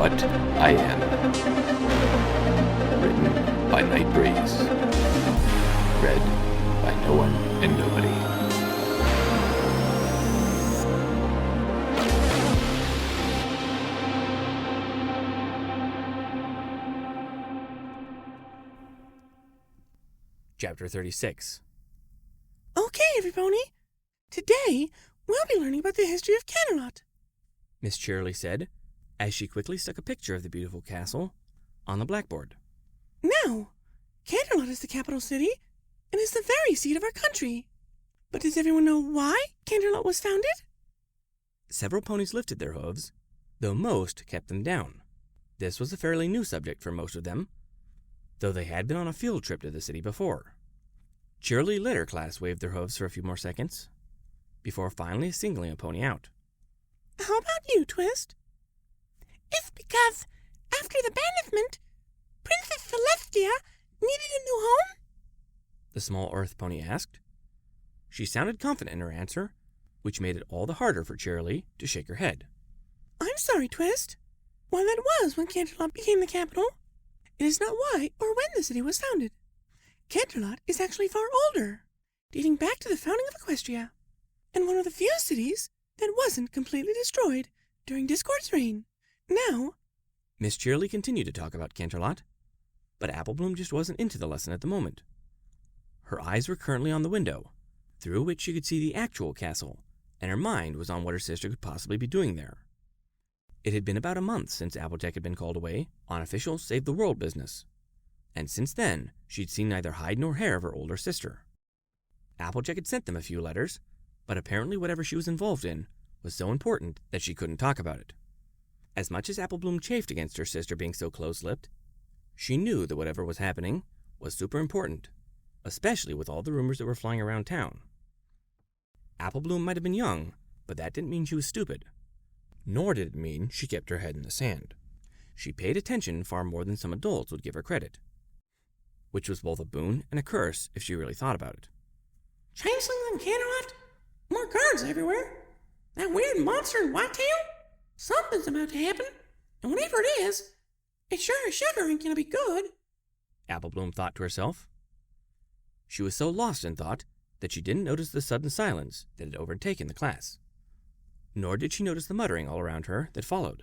What I Am. Written by Night Breeze. Read by No One and Nobody. Chapter 36. Okay, everybody. Today, we'll be learning about the history of Canterlot, Miss Cheerily said, as she quickly stuck a picture of the beautiful castle on the blackboard. Now, Canterlot is the capital city and is the very seat of our country. But does everyone know why Canterlot was founded? Several ponies lifted their hooves, though most kept them down. This was a fairly new subject for most of them, though they had been on a field trip to the city before. Cheerily let her class wave their hooves for a few more seconds, before finally singling a pony out. How about you, Twist? It's because, after the banishment, Princess Celestia needed a new home? The small earth pony asked. She sounded confident in her answer, which made it all the harder for Cheerily to shake her head. I'm sorry, Twist. While that was when Canterlot became the capital, it is not why or when the city was founded. Canterlot is actually far older, dating back to the founding of Equestria, and one of the few cities that wasn't completely destroyed during Discord's reign. Now, Miss Cheerily continued to talk about Canterlot, but Applebloom just wasn't into the lesson at the moment. Her eyes were currently on the window, through which she could see the actual castle, and her mind was on what her sister could possibly be doing there. It had been about a month since Applejack had been called away on official save-the-world business, and since then she'd seen neither hide nor hair of her older sister. Applejack had sent them a few letters, but apparently whatever she was involved in was so important that she couldn't talk about it. As much as Applebloom chafed against her sister being so close-lipped, she knew that whatever was happening was super important, especially with all the rumors that were flying around town. Applebloom might have been young, but that didn't mean she was stupid. Nor did it mean she kept her head in the sand. She paid attention far more than some adults would give her credit, which was both a boon and a curse if she really thought about it. changelings in Canterlot? More guards everywhere? That weird monster in Whitetail? Something's about to happen, and whatever it is, it sure as sugar ain't gonna be good. Applebloom thought to herself. She was so lost in thought that she didn't notice the sudden silence that had overtaken the class. Nor did she notice the muttering all around her that followed.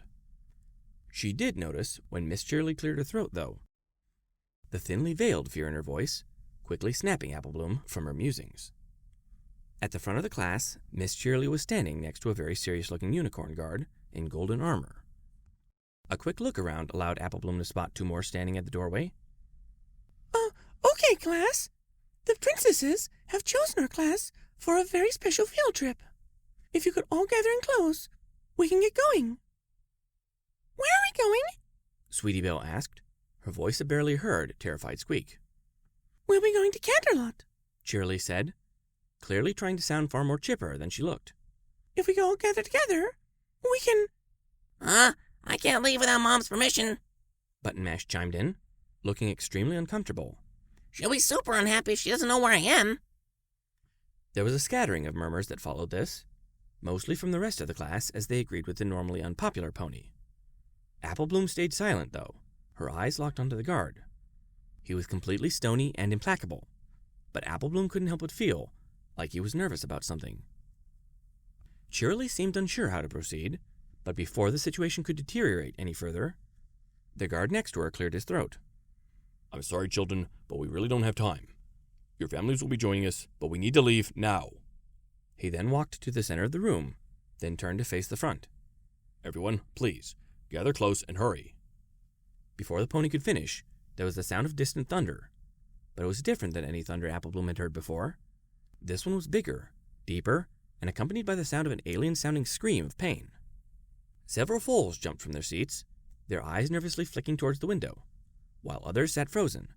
She did notice when Miss Cheerily cleared her throat, though, the thinly veiled fear in her voice quickly snapping Applebloom from her musings. At the front of the class, Miss Cheerily was standing next to a very serious-looking unicorn guard in golden armor. A quick look around allowed Applebloom to spot two more standing at the doorway. Okay, class. The princesses have chosen our class for a very special field trip. If you could all gather in close, we can get going. Where are we going? Sweetie Belle asked, her voice a barely heard, terrified squeak. We'll be going to Canterlot, Cheerily said, clearly trying to sound far more chipper than she looked. If we all gather together, we can... I can't leave without Mom's permission, Button Mash chimed in, looking extremely uncomfortable. She'll be super unhappy if she doesn't know where I am. There was a scattering of murmurs that followed this, mostly from the rest of the class as they agreed with the normally unpopular pony. Applebloom stayed silent, though, her eyes locked onto the guard. He was completely stony and implacable, but Applebloom couldn't help but feel like he was nervous about something. Cheerily seemed unsure how to proceed, but before the situation could deteriorate any further, the guard next to her cleared his throat. I'm sorry, children, but we really don't have time. Your families will be joining us, but we need to leave now. He then walked to the center of the room, then turned to face the front. Everyone, please, gather close and hurry. Before the pony could finish, there was the sound of distant thunder, but it was different than any thunder Applebloom had heard before. This one was bigger, deeper, and accompanied by the sound of an alien-sounding scream of pain. Several foals jumped from their seats, their eyes nervously flicking towards the window, while others sat frozen.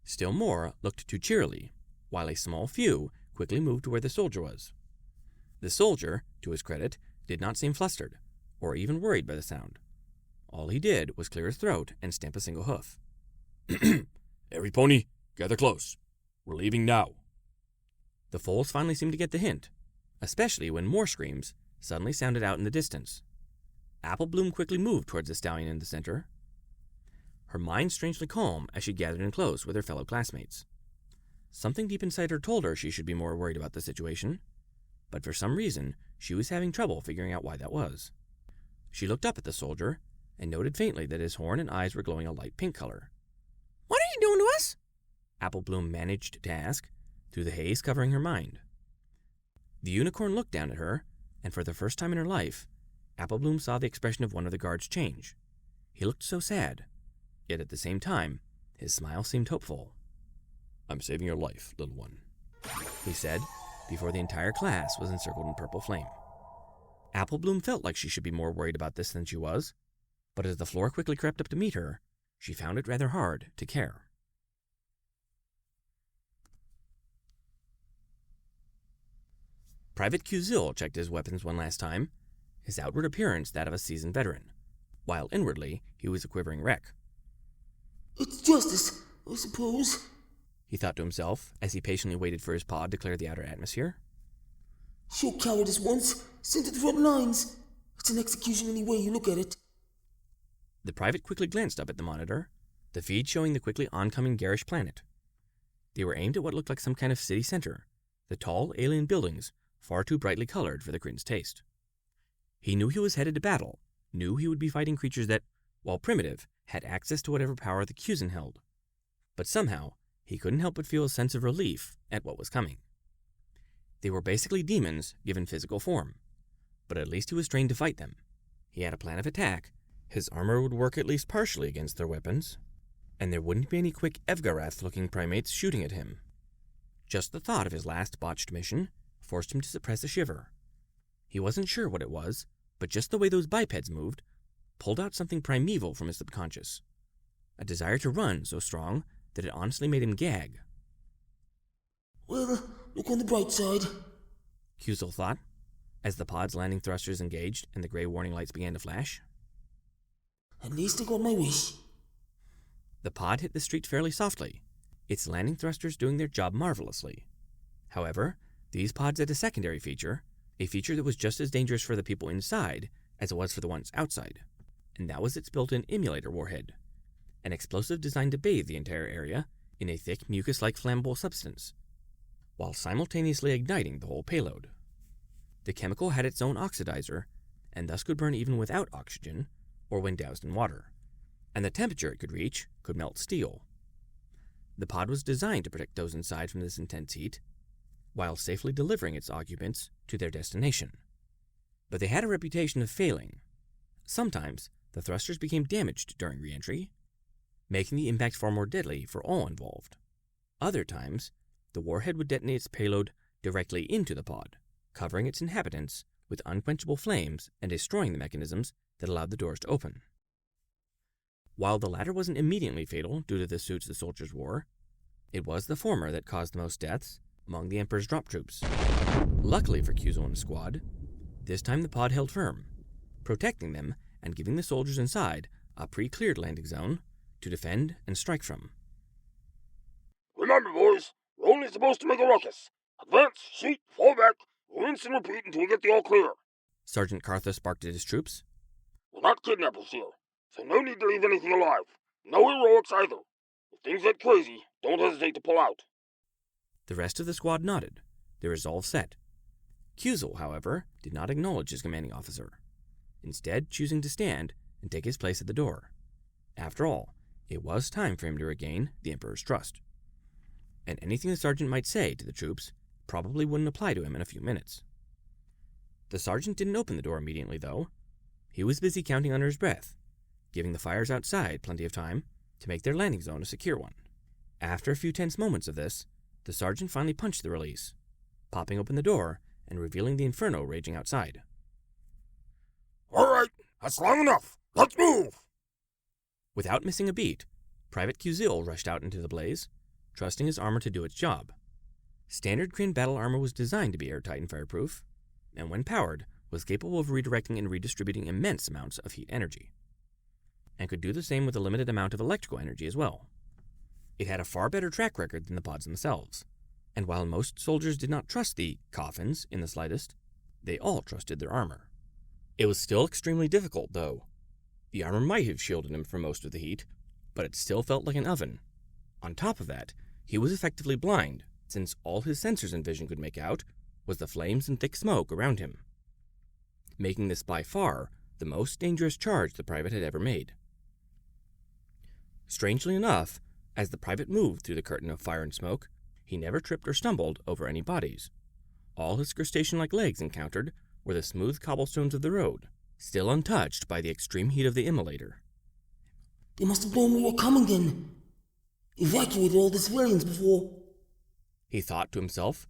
Still more looked too cheerily, while a small few quickly moved to where the soldier was. The soldier, to his credit, did not seem flustered, or even worried by the sound. All he did was clear his throat and stamp a single hoof. Every pony, gather close. We're leaving now. The foals finally seemed to get the hint, especially when more screams suddenly sounded out in the distance. Apple Bloom quickly moved towards the stallion in the center, her mind strangely calm as she gathered in close with her fellow classmates. Something deep inside her told her she should be more worried about the situation, but for some reason, she was having trouble figuring out why that was. She looked up at the soldier and noted faintly that his horn and eyes were glowing a light pink color. What are you doing to us? Apple Bloom managed to ask, through the haze covering her mind. The unicorn looked down at her, and for the first time in her life, Apple Bloom saw the expression of one of the guards change. He looked so sad, yet at the same time, his smile seemed hopeful. I'm saving your life, little one, he said, before the entire class was encircled in purple flame. Apple Bloom felt like she should be more worried about this than she was, but as the floor quickly crept up to meet her, she found it rather hard to care. Private Cuzil checked his weapons one last time, his outward appearance that of a seasoned veteran, while inwardly he was a quivering wreck. It's justice, I suppose, he thought to himself as he patiently waited for his pod to clear the outer atmosphere. Show cowardice once, sent to the front lines. It's an execution any way you look at it. The private quickly glanced up at the monitor, the feed showing the quickly oncoming garish planet. They were aimed at what looked like some kind of city center, the tall alien buildings far too brightly colored for the Crin's taste. He knew he was headed to battle, knew he would be fighting creatures that, while primitive, had access to whatever power the Cusin held. But somehow, he couldn't help but feel a sense of relief at what was coming. They were basically demons given physical form, but at least he was trained to fight them. He had a plan of attack, his armor would work at least partially against their weapons, and there wouldn't be any quick Evgarath-looking primates shooting at him. Just the thought of his last botched mission forced him to suppress a shiver. He wasn't sure what it was, but just the way those bipeds moved pulled out something primeval from his subconscious, a desire to run so strong that it honestly made him gag. Well, look on the bright side, Cuzil thought, as the pod's landing thrusters engaged and the gray warning lights began to flash. At least I got my wish. The pod hit the street fairly softly, its landing thrusters doing their job marvelously. However, these pods had a secondary feature, a feature that was just as dangerous for the people inside as it was for the ones outside, and that was its built-in emulator warhead, an explosive designed to bathe the entire area in a thick mucus-like flammable substance, while simultaneously igniting the whole payload. The chemical had its own oxidizer, and thus could burn even without oxygen, or when doused in water, and the temperature it could reach could melt steel. The pod was designed to protect those inside from this intense heat, while safely delivering its occupants to their destination. But they had a reputation of failing. Sometimes, the thrusters became damaged during re-entry, making the impact far more deadly for all involved. Other times, the warhead would detonate its payload directly into the pod, covering its inhabitants with unquenchable flames and destroying the mechanisms that allowed the doors to open. While the latter wasn't immediately fatal due to the suits the soldiers wore, it was the former that caused the most deaths among the Emperor's drop troops. Luckily for Cuzil and his squad, this time the pod held firm, protecting them and giving the soldiers inside a pre-cleared landing zone to defend and strike from. Remember, boys, we're only supposed to make a ruckus. Advance, shoot, fall back, rinse and repeat until we get the all clear. Sergeant Carthus barked at his troops. We're not kidnappers here, so no need to leave anything alive. No heroics either. If things get crazy, don't hesitate to pull out. The rest of the squad nodded, their resolve set. Cuzil, however, did not acknowledge his commanding officer, instead choosing to stand and take his place at the door. After all, it was time for him to regain the Emperor's trust, and anything the sergeant might say to the troops probably wouldn't apply to him in a few minutes. The sergeant didn't open the door immediately, though. He was busy counting under his breath, giving the fires outside plenty of time to make their landing zone a secure one. After a few tense moments of this, the sergeant finally punched the release, popping open the door and revealing the inferno raging outside. All right, that's long enough. Let's move! Without missing a beat, Private Cuzil rushed out into the blaze, trusting his armor to do its job. Standard Crin battle armor was designed to be airtight and fireproof, and when powered, was capable of redirecting and redistributing immense amounts of heat energy, and could do the same with a limited amount of electrical energy as well. It had a far better track record than the pods themselves, and while most soldiers did not trust the coffins in the slightest, they all trusted their armor. It was still extremely difficult, though. The armor might have shielded him from most of the heat, but it still felt like an oven. On top of that, he was effectively blind, since all his sensors and vision could make out was the flames and thick smoke around him, making this by far the most dangerous charge the private had ever made. Strangely enough, as the private moved through the curtain of fire and smoke, he never tripped or stumbled over any bodies. All his crustacean-like legs encountered were the smooth cobblestones of the road, still untouched by the extreme heat of the immolator. They must have known we were coming then. Evacuated all the civilians before. He thought to himself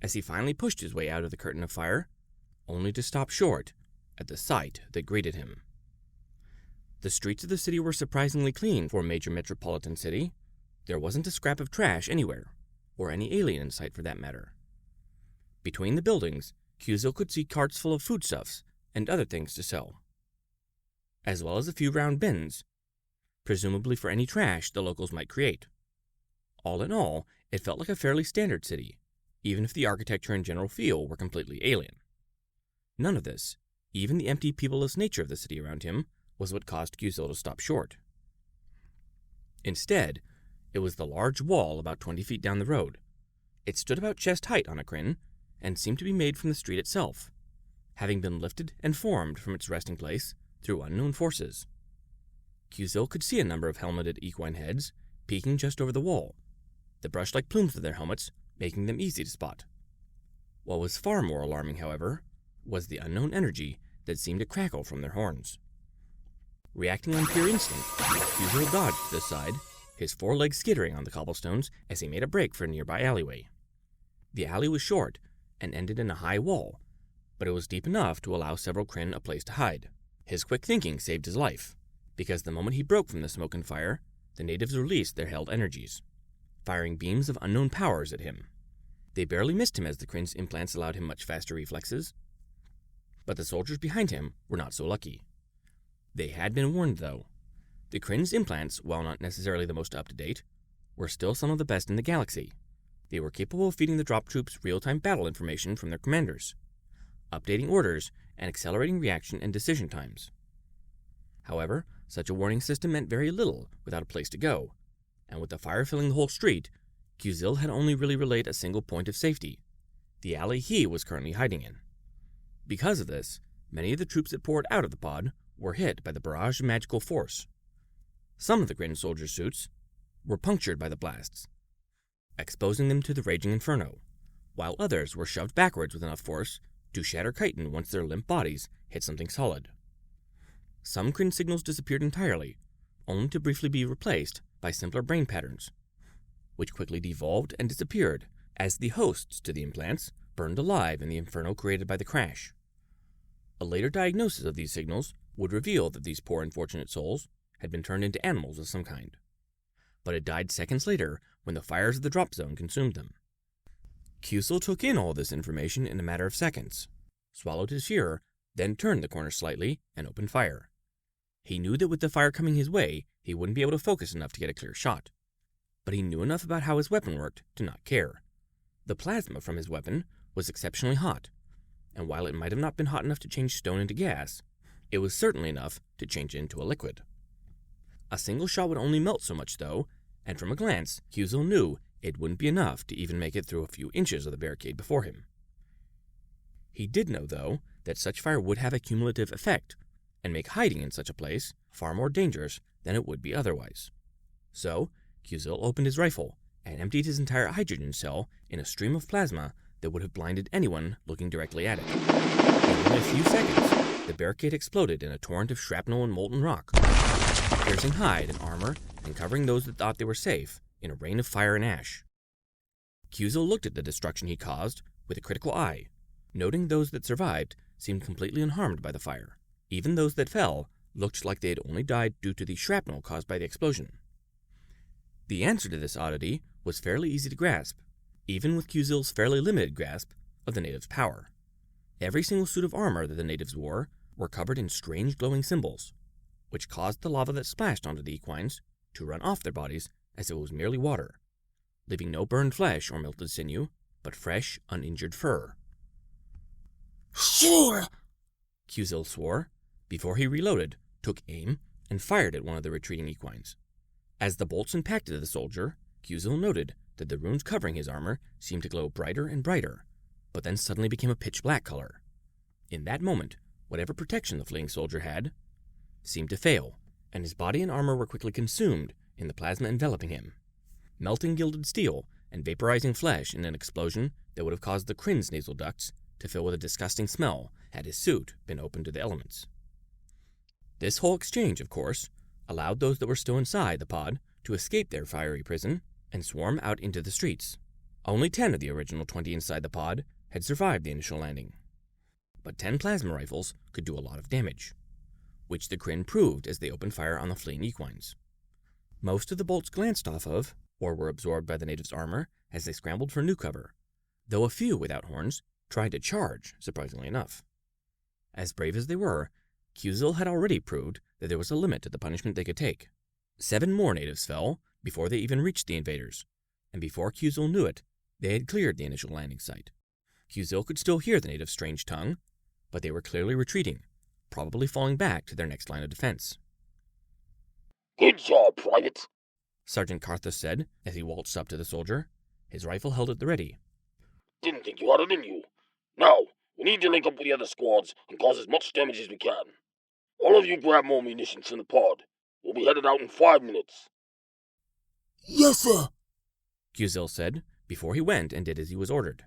as he finally pushed his way out of the curtain of fire, only to stop short at the sight that greeted him. The streets of the city were surprisingly clean for a major metropolitan city. There wasn't a scrap of trash anywhere, or any alien in sight for that matter. Between the buildings, Kyuzo could see carts full of foodstuffs and other things to sell, as well as a few round bins, presumably for any trash the locals might create. All in all, it felt like a fairly standard city, even if the architecture and general feel were completely alien. None of this, even the empty, peopleless nature of the city around him, was what caused Kyuzo to stop short. Instead, it was the large wall about 20 feet down the road. It stood about chest height on a crane, and seemed to be made from the street itself, having been lifted and formed from its resting place through unknown forces. Kyuzo could see a number of helmeted equine heads peeking just over the wall, the brush-like plumes of their helmets making them easy to spot. What was far more alarming, however, was the unknown energy that seemed to crackle from their horns. Reacting on pure instinct, Kyuzo dodged to the side, his forelegs skittering on the cobblestones as he made a break for a nearby alleyway. The alley was short and ended in a high wall, but it was deep enough to allow several Kryn a place to hide. His quick thinking saved his life, because the moment he broke from the smoke and fire, the natives released their held energies, firing beams of unknown powers at him. They barely missed him as the Kryn's implants allowed him much faster reflexes, but the soldiers behind him were not so lucky. They had been warned, though. The Kryn's implants, while not necessarily the most up-to-date, were still some of the best in the galaxy. They were capable of feeding the drop troops real-time battle information from their commanders, updating orders and accelerating reaction and decision times. However, such a warning system meant very little without a place to go, and with the fire filling the whole street, Kyuzo had only really relayed a single point of safety, the alley he was currently hiding in. Because of this, many of the troops that poured out of the pod were hit by the barrage of magical force. Some of the Kryn soldiers' suits were punctured by the blasts, exposing them to the raging inferno, while others were shoved backwards with enough force to shatter chitin once their limp bodies hit something solid. Some Kryn signals disappeared entirely, only to briefly be replaced by simpler brain patterns, which quickly devolved and disappeared as the hosts to the implants burned alive in the inferno created by the crash. A later diagnosis of these signals would reveal that these poor unfortunate souls had been turned into animals of some kind, but it died seconds later when the fires of the drop zone consumed them. Kyuzo took in all this information in a matter of seconds, swallowed his fear, then turned the corner slightly and opened fire. He knew that with the fire coming his way, he wouldn't be able to focus enough to get a clear shot, but he knew enough about how his weapon worked to not care. The plasma from his weapon was exceptionally hot, and while it might have not been hot enough to change stone into gas, it was certainly enough to change it into a liquid. A single shot would only melt so much, though, and from a glance, Kyuzo knew it wouldn't be enough to even make it through a few inches of the barricade before him. He did know, though, that such fire would have a cumulative effect, and make hiding in such a place far more dangerous than it would be otherwise. So, Kyuzo opened his rifle and emptied his entire hydrogen cell in a stream of plasma that would have blinded anyone looking directly at it. In only a few seconds, the barricade exploded in a torrent of shrapnel and molten rock, piercing hide and armor and covering those that thought they were safe in a rain of fire and ash. Kyuzo looked at the destruction he caused with a critical eye, noting those that survived seemed completely unharmed by the fire. Even those that fell looked like they had only died due to the shrapnel caused by the explosion. The answer to this oddity was fairly easy to grasp, even with Kyuzo's fairly limited grasp of the natives' power. Every single suit of armor that the natives wore were covered in strange glowing symbols, which caused the lava that splashed onto the equines to run off their bodies as if it was merely water, leaving no burned flesh or melted sinew, but fresh, uninjured fur. Sure! Kuzil swore, before he reloaded, took aim, and fired at one of the retreating equines. As the bolts impacted the soldier, Kuzil noted that the runes covering his armor seemed to glow brighter and brighter, but then suddenly became a pitch-black color. In that moment, whatever protection the fleeing soldier had seemed to fail, and his body and armor were quickly consumed in the plasma enveloping him, melting gilded steel and vaporizing flesh in an explosion that would have caused the Kryn's nasal ducts to fill with a disgusting smell had his suit been open to the elements. This whole exchange, of course, allowed those that were still inside the pod to escape their fiery prison and swarm out into the streets. Only 10 of the original 20 inside the pod had survived the initial landing. But 10 plasma rifles could do a lot of damage, which the Kryn proved as they opened fire on the fleeing equines. Most of the bolts glanced off of, or were absorbed by the natives' armor as they scrambled for new cover, though a few without horns tried to charge, surprisingly enough. As brave as they were, Kuzil had already proved that there was a limit to the punishment they could take. 7 more natives fell before they even reached the invaders, and before Kuzil knew it, they had cleared the initial landing site. Kuzil could still hear the natives' strange tongue, but they were clearly retreating, probably falling back to their next line of defense. Good job, Private, Sergeant Carthus said as he waltzed up to the soldier, his rifle held at the ready. Didn't think you had it in you. Now, we need to link up with the other squads and cause as much damage as we can. All of you grab more munitions from the pod. We'll be headed out in 5 minutes. Yes, sir. Kuzil said before he went and did as he was ordered.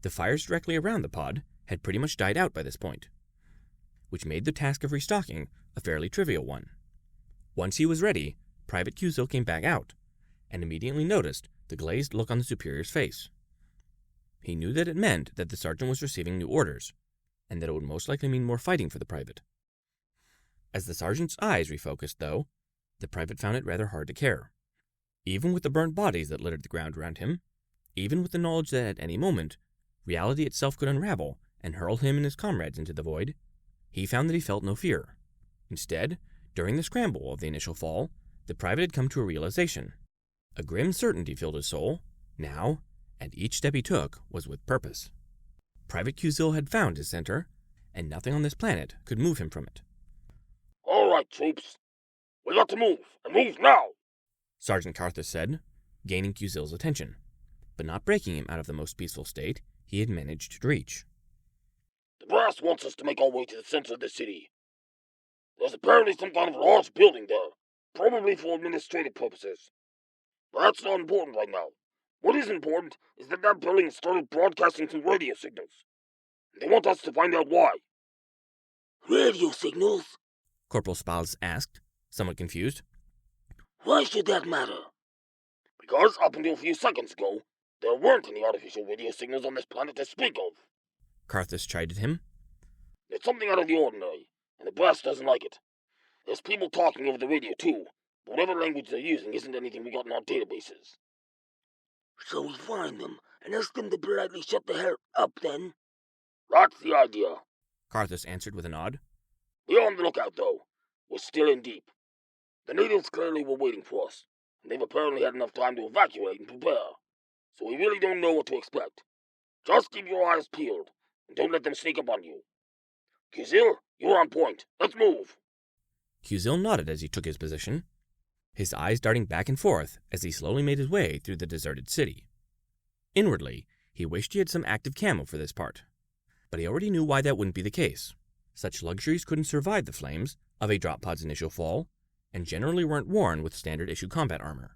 The fires directly around the pod had pretty much died out by this point, which made the task of restocking a fairly trivial one. Once he was ready, Private Kuzil came back out and immediately noticed the glazed look on the superior's face. He knew that it meant that the sergeant was receiving new orders, and that it would most likely mean more fighting for the private. As the sergeant's eyes refocused, though, the private found it rather hard to care. Even with the burnt bodies that littered the ground around him, even with the knowledge that at any moment reality itself could unravel and hurl him and his comrades into the void, he found that he felt no fear. Instead, during the scramble of the initial fall, the private had come to a realization. A grim certainty filled his soul, now, and each step he took was with purpose. Private Kuzil had found his center, and nothing on this planet could move him from it. All right, troops. We got to move, and move now! Sergeant Carthus said, gaining Kuzil's attention, but not breaking him out of the most peaceful state he had managed to reach. The brass wants us to make our way to the center of the city. There's apparently some kind of large building there, probably for administrative purposes. But that's not important right now. What is important is that that building started broadcasting some radio signals. They want us to find out why. Radio signals? Corporal Spals asked, somewhat confused. Why should that matter? Because up until a few seconds ago, there weren't any artificial radio signals on this planet to speak of. Carthus chided him. It's something out of the ordinary, and the brass doesn't like it. There's people talking over the radio too, but whatever language they're using isn't anything we got in our databases. So we find them and ask them to politely shut the hell up then? That's the idea. Carthus answered with a nod. Be on the lookout, though. We're still in deep. The natives clearly were waiting for us, and they've apparently had enough time to evacuate and prepare, so we really don't know what to expect. Just keep your eyes peeled, and don't let them sneak up on you. Kuzil, you're on point. Let's move. Kuzil nodded as he took his position, his eyes darting back and forth as he slowly made his way through the deserted city. Inwardly, he wished he had some active camo for this part, but he already knew why that wouldn't be the case. Such luxuries couldn't survive the flames of a drop pod's initial fall, and generally weren't worn with standard-issue combat armor.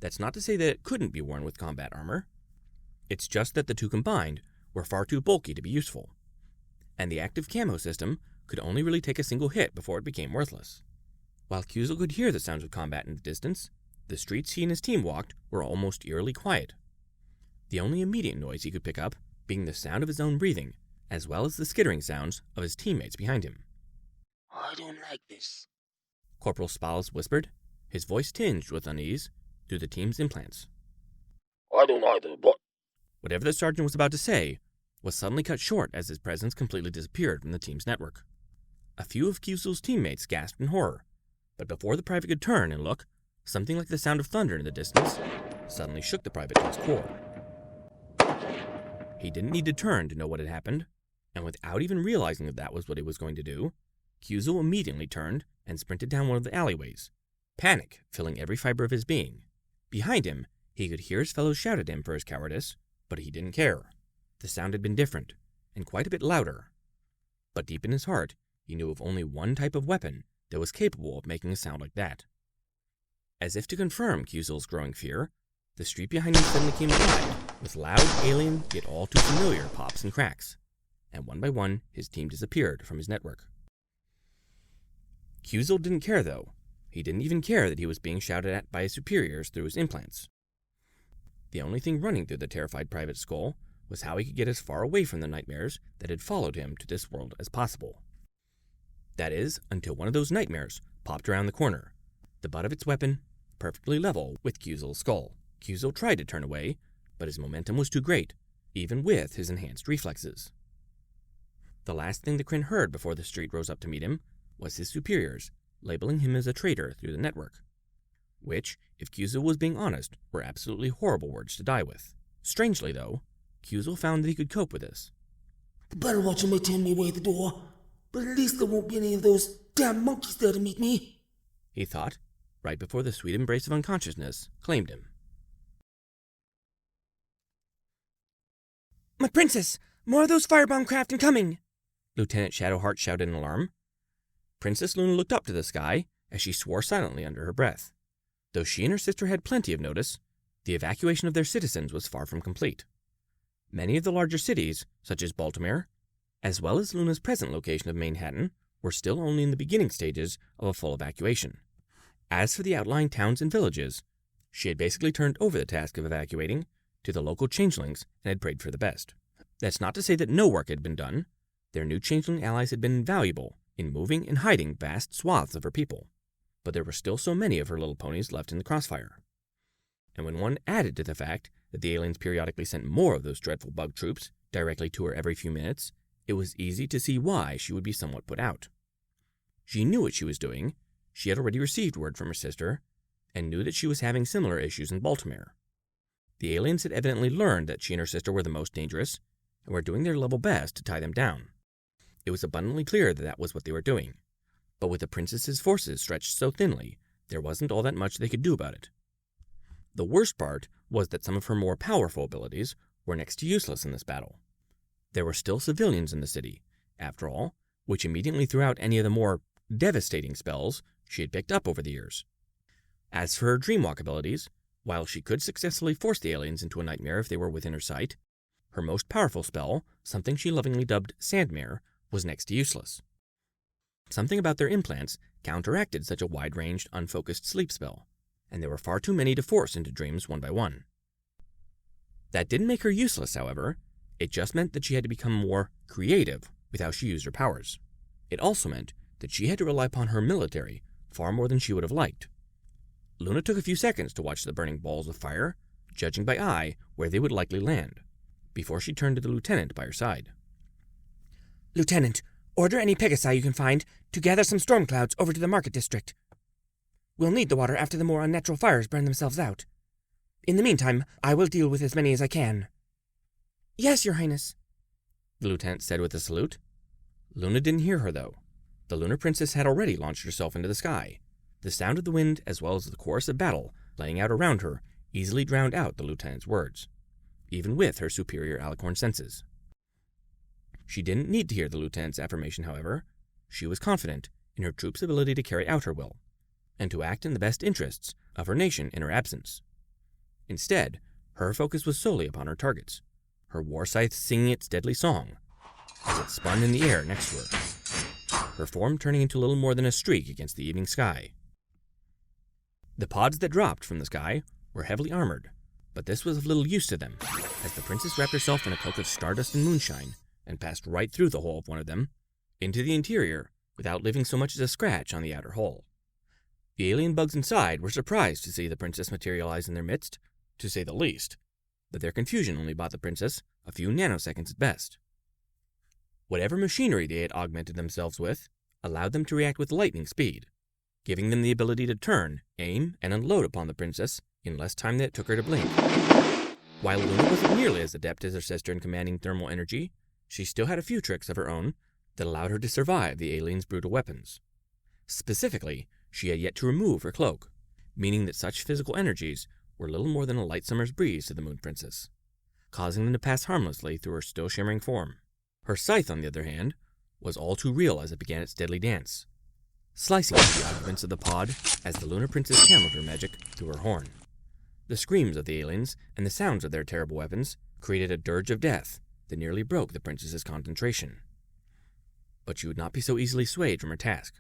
That's not to say that it couldn't be worn with combat armor. It's just that the two combined were far too bulky to be useful, and the active camo system could only really take a single hit before it became worthless. While Kuzil could hear the sounds of combat in the distance, the streets he and his team walked were almost eerily quiet. The only immediate noise he could pick up being the sound of his own breathing, as well as the skittering sounds of his teammates behind him. I don't like this, Corporal Spals whispered, his voice tinged with unease through the team's implants. I don't either, but... Whatever the sergeant was about to say was suddenly cut short as his presence completely disappeared from the team's network. A few of Kuzil's teammates gasped in horror, but before the private could turn and look, something like the sound of thunder in the distance suddenly shook the private to his core. He didn't need to turn to know what had happened. and without even realizing that that was what he was going to do, Kyuzo immediately turned and sprinted down one of the alleyways, panic filling every fiber of his being. Behind him, he could hear his fellows shout at him for his cowardice, but he didn't care. The sound had been different, and quite a bit louder. But deep in his heart, he knew of only one type of weapon that was capable of making a sound like that. As if to confirm Kyuzo's growing fear, the street behind him suddenly came alive with loud, alien, yet all too familiar pops and cracks, and one by one, his team disappeared from his network. Kyuzo didn't care, though. He didn't even care that he was being shouted at by his superiors through his implants. The only thing running through the terrified private skull was how he could get as far away from the nightmares that had followed him to this world as possible. That is, until one of those nightmares popped around the corner, the butt of its weapon perfectly level with Kyuzo's skull. Kyuzo tried to turn away, but his momentum was too great, even with his enhanced reflexes. The last thing the Kryn heard before the street rose up to meet him was his superiors labeling him as a traitor through the network, which, if Kyuzo was being honest, were absolutely horrible words to die with. Strangely, though, Kyuzo found that he could cope with this. The battle watcher may turn me away at the door, but at least there won't be any of those damn monkeys there to meet me, he thought, right before the sweet embrace of unconsciousness claimed him. My princess! More of those firebomb craft incoming! Lieutenant Shadowheart shouted in alarm. Princess Luna looked up to the sky as she swore silently under her breath. Though she and her sister had plenty of notice, the evacuation of their citizens was far from complete. Many of the larger cities, such as Baltimore, as well as Luna's present location of Manhattan, were still only in the beginning stages of a full evacuation. As for the outlying towns and villages, she had basically turned over the task of evacuating to the local changelings and had prayed for the best. That's not to say that no work had been done. Their new changeling allies had been invaluable in moving and hiding vast swaths of her people, but there were still so many of her little ponies left in the crossfire. And when one added to the fact that the aliens periodically sent more of those dreadful bug troops directly to her every few minutes, it was easy to see why she would be somewhat put out. She knew what she was doing. She had already received word from her sister, and knew that she was having similar issues in Baltimore. The aliens had evidently learned that she and her sister were the most dangerous, and were doing their level best to tie them down. It was abundantly clear that that was what they were doing, but with the princess's forces stretched so thinly, there wasn't all that much they could do about it. The worst part was that some of her more powerful abilities were next to useless in this battle. There were still civilians in the city, after all, which immediately threw out any of the more devastating spells she had picked up over the years. As for her dreamwalk abilities, while she could successfully force the aliens into a nightmare if they were within her sight, her most powerful spell, something she lovingly dubbed Sandmare, was next to useless. Something about their implants counteracted such a wide-ranged, unfocused sleep spell, and there were far too many to force into dreams one by one. That didn't make her useless, however. It just meant that she had to become more creative with how she used her powers. It also meant that she had to rely upon her military far more than she would have liked. Luna took a few seconds to watch the burning balls of fire, judging by eye where they would likely land, before she turned to the lieutenant by her side. Lieutenant, order any Pegasi you can find to gather some storm clouds over to the market district. We'll need the water after the more unnatural fires burn themselves out. In the meantime, I will deal with as many as I can. Yes, Your Highness, the lieutenant said with a salute. Luna didn't hear her, though. The lunar princess had already launched herself into the sky. The sound of the wind, as well as the chorus of battle playing out around her, easily drowned out the lieutenant's words, even with her superior alicorn senses. She didn't need to hear the lieutenant's affirmation, however. She was confident in her troops' ability to carry out her will, and to act in the best interests of her nation in her absence. Instead, her focus was solely upon her targets, her war scythe singing its deadly song as it spun in the air next to her, her form turning into little more than a streak against the evening sky. The pods that dropped from the sky were heavily armored, but this was of little use to them, as the princess wrapped herself in a cloak of stardust and moonshine and passed right through the hole of one of them into the interior without leaving so much as a scratch on the outer hull. The alien bugs inside were surprised to see the princess materialize in their midst, to say the least, but their confusion only bought the princess a few nanoseconds at best. Whatever machinery they had augmented themselves with allowed them to react with lightning speed, giving them the ability to turn, aim, and unload upon the princess in less time than it took her to blink. While Luna wasn't nearly as adept as her sister in commanding thermal energy, she still had a few tricks of her own that allowed her to survive the aliens' brutal weapons. Specifically, she had yet to remove her cloak, meaning that such physical energies were little more than a light summer's breeze to the Moon Princess, causing them to pass harmlessly through her still shimmering form. Her scythe, on the other hand, was all too real as it began its deadly dance, slicing through the occupants of the pod as the Lunar Princess channeled her magic through her horn. The screams of the aliens and the sounds of their terrible weapons created a dirge of death that nearly broke the princess's concentration. But she would not be so easily swayed from her task.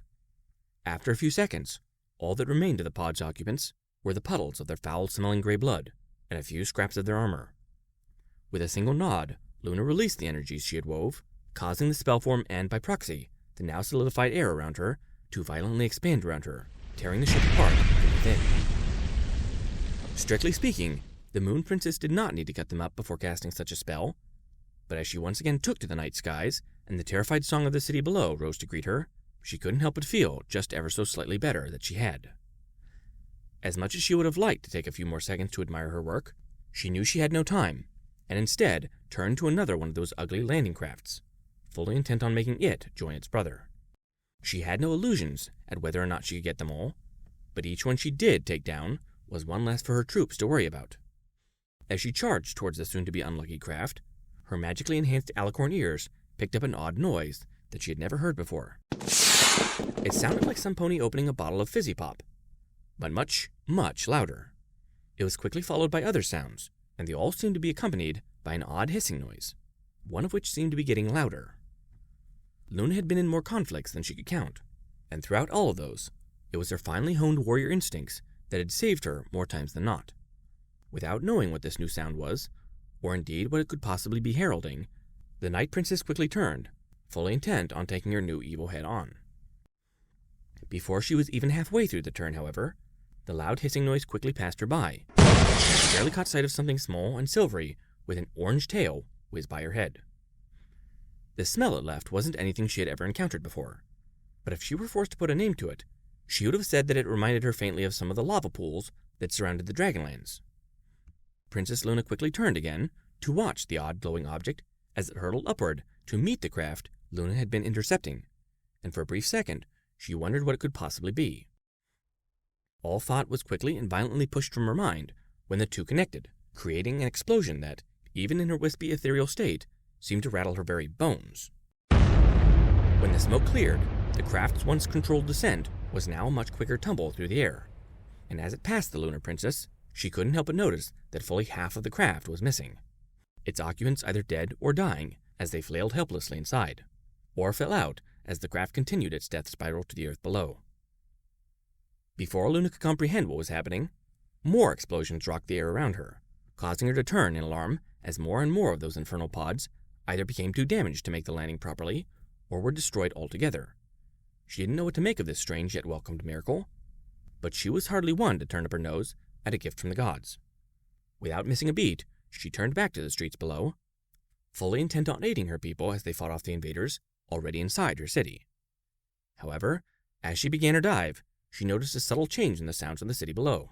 After a few seconds, all that remained to the pod's occupants were the puddles of their foul-smelling gray blood and a few scraps of their armor. With a single nod, Luna released the energies she had wove, causing the spellform and, by proxy, the now solidified air around her to violently expand around her, tearing the ship apart from within. Strictly speaking, the Moon Princess did not need to cut them up before casting such a spell, but as she once again took to the night skies and the terrified song of the city below rose to greet her, she couldn't help but feel just ever so slightly better that she had. As much as she would have liked to take a few more seconds to admire her work, she knew she had no time, and instead turned to another one of those ugly landing crafts, fully intent on making it join its brother. She had no illusions at whether or not she could get them all, but each one she did take down was one less for her troops to worry about. As she charged towards the soon-to-be unlucky craft, her magically enhanced alicorn ears picked up an odd noise that she had never heard before. It sounded like some pony opening a bottle of fizzy pop, but much, much louder. It was quickly followed by other sounds, and they all seemed to be accompanied by an odd hissing noise, one of which seemed to be getting louder. Luna had been in more conflicts than she could count, and throughout all of those, it was her finely honed warrior instincts that had saved her more times than not. Without knowing what this new sound was, or indeed what it could possibly be heralding, the Night Princess quickly turned, fully intent on taking her new evil head on. Before she was even halfway through the turn, however, the loud hissing noise quickly passed her by. She barely caught sight of something small and silvery with an orange tail whiz by her head. The smell it left wasn't anything she had ever encountered before, but if she were forced to put a name to it, she would have said that it reminded her faintly of some of the lava pools that surrounded the Dragonlands. Princess Luna quickly turned again to watch the odd glowing object as it hurtled upward to meet the craft Luna had been intercepting, and for a brief second she wondered what it could possibly be. All thought was quickly and violently pushed from her mind when the two connected, creating an explosion that, even in her wispy ethereal state, seemed to rattle her very bones. When the smoke cleared, the craft's once controlled descent was now a much quicker tumble through the air, and as it passed the Lunar Princess, she couldn't help but notice that fully half of the craft was missing, its occupants either dead or dying as they flailed helplessly inside, or fell out as the craft continued its death spiral to the earth below. Before Luna could comprehend what was happening, more explosions rocked the air around her, causing her to turn in alarm as more and more of those infernal pods either became too damaged to make the landing properly or were destroyed altogether. She didn't know what to make of this strange yet welcomed miracle, but she was hardly one to turn up her nose at a gift from the gods. Without missing a beat, she turned back to the streets below, fully intent on aiding her people as they fought off the invaders already inside her city. However, as she began her dive, she noticed a subtle change in the sounds of the city below.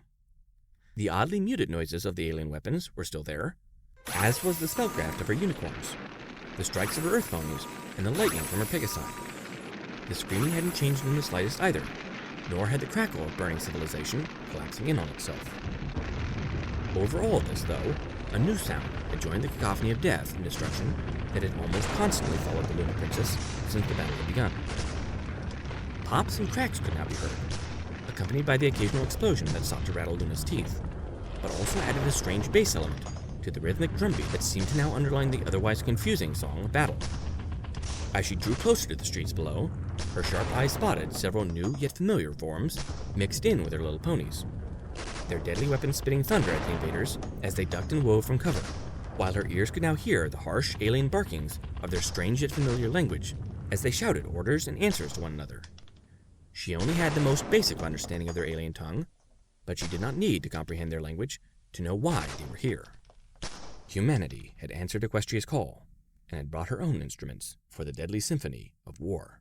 The oddly muted noises of the alien weapons were still there, as was the spellcraft of her unicorns, the strikes of her earth ponies, and the lightning from her pegasi. The screaming hadn't changed in the slightest either, nor had the crackle of burning civilization collapsing in on itself. Over all of this, though, a new sound had joined the cacophony of death and destruction that had almost constantly followed the Lunar Princess since the battle had begun. Pops and cracks could now be heard, accompanied by the occasional explosion that sought to rattle Luna's teeth, but also added a strange bass element to the rhythmic drumbeat that seemed to now underline the otherwise confusing song of battle. As she drew closer to the streets below, her sharp eyes spotted several new yet familiar forms mixed in with her little ponies, their deadly weapons spitting thunder at the invaders as they ducked and wove from cover, while her ears could now hear the harsh alien barkings of their strange yet familiar language as they shouted orders and answers to one another. She only had the most basic understanding of their alien tongue, but she did not need to comprehend their language to know why they were here. Humanity had answered Equestria's call and had brought her own instruments for the deadly symphony of war.